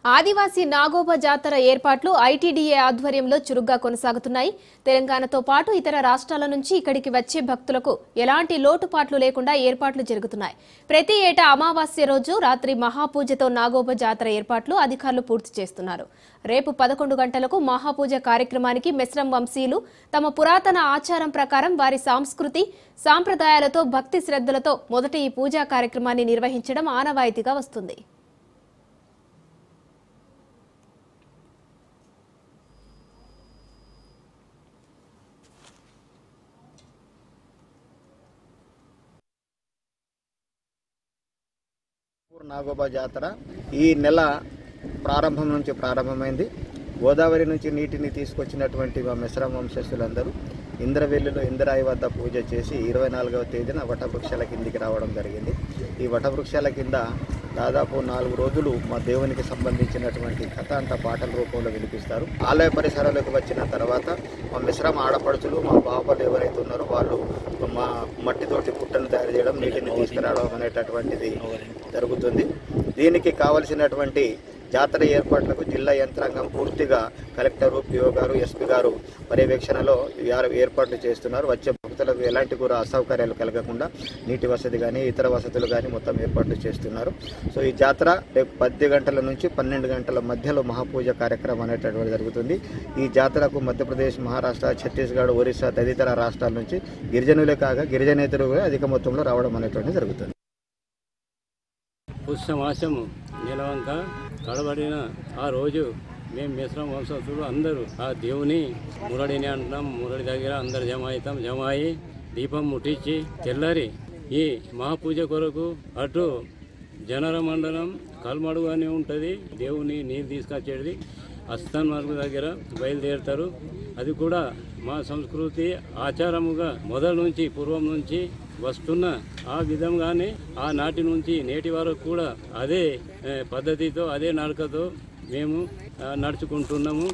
ఆదివాసీ నాగోబా జాతర ఏర్పాట్లు ఐటీడీఏ ఆధ్వర్యంలో చురుగ్గా కొనసాగుతున్నాయి. తెలంగాణతో పాటు ఇతర రాష్ట్రాల నుంచి ఇక్కడికి వచ్చే భక్తులకు ఎలాంటి లోటుపాట్లు లేకుండా ఏర్పాట్లు జరుగుతున్నాయి. ప్రతి ఏటా అమావాస్య రోజు రాత్రి మహాపూజతో నాగోబా జాతర ఏర్పాట్లు అధికారులు పూర్తి చేస్తున్నారు. రేపు 11 గంటలకు మహాపూజ కార్యక్రమానికి మెస్రం వంశీయులు తమ పురాతన ఆచారం ప్రకారం వారి సంస్కృతి సాంప్రదాయాలతో భక్తి శ్రద్ధలతో మొదట ఈ పూజా కార్యక్రమాన్ని నిర్వహించడం ఆనవాయితీగా వస్తుంది. నాగోబా జాతర ఈ నెల ప్రారంభం నుంచి ప్రారంభమైంది. గోదావరి నుంచి నీటిని తీసుకొచ్చినటువంటి మా మెస్రం వంశస్థులందరూ ఇంద్రవెల్లిలో ఇంద్రాయి వద్ద పూజ చేసి 24వ తేదీన వటవృక్షాల కిందికి రావడం జరిగింది. ఈ వటవృక్షాల కింద దాదాపు 4 రోజులు మా దేవునికి సంబంధించినటువంటి కథ అంతా పాటల రూపంలో వినిపిస్తారు. ఆలయ పరిసరాలకు వచ్చిన తర్వాత మా మెస్రం ఆడపడుచులు మా బాబాలు ఎవరైతే ఉన్నారో వాళ్ళు మా మట్టితోటి పుట్టను తయారు చేయడం, నీటిని తీసుకురావడం అనేటటువంటిది జరుగుతుంది. దీనికి కావలసినటువంటి జాతర ఏర్పాట్లకు జిల్లా యంత్రాంగం పూర్తిగా కలెక్టరు, పిఓ గారు, ఎస్పీ గారు పర్యవేక్షణలో ఏర్పాట్లు చేస్తున్నారు. వచ్చే భక్తులకు ఎలాంటి కూడా అసౌకర్యాలు కలగకుండా నీటి వసతి కానీ ఇతర వసతులు కానీ మొత్తం ఏర్పాట్లు చేస్తున్నారు. సో ఈ జాతర రేపు 10 గంటల నుంచి 12 గంటల మధ్యలో మహాపూజ కార్యక్రమం అనేటటువంటి జరుగుతుంది. ఈ జాతరకు మధ్యప్రదేశ్, మహారాష్ట్ర, ఛత్తీస్గఢ్, ఒరిస్సా తదితర రాష్ట్రాల నుంచి గిరిజనులే కాగా గిరిజనేతలు అధిక మొత్తంలో రావడం అనేటువంటిది జరుగుతుంది. పుష్యమాసము నిలవంక కడబడిన ఆ రోజు మేము మెస్రం వంశస్థులు అందరూ ఆ దేవుని మురడిని అంటున్నాం. మురడి దగ్గర అందరు జమ అవుతాం. జమ అయ్యి దీపం ముట్టించి తెల్లారి ఈ మహాపూజ కొరకు అటు జనర మండలం కల్మడుగు అని ఉంటుంది, దేవుని నీరు తీసుకొచ్చేది అస్థాన్ మార్గం దగ్గర బయలుదేరుతారు. అది కూడా మా సంస్కృతి ఆచారముగా మొదటి నుంచి పూర్వం నుంచి వస్తున్న ఆ విధంగానే ఆ నాటి నుంచి నేటి వరకు కూడా అదే పద్ధతితో అదే నడకతో మేము నడుచుకుంటున్నాము.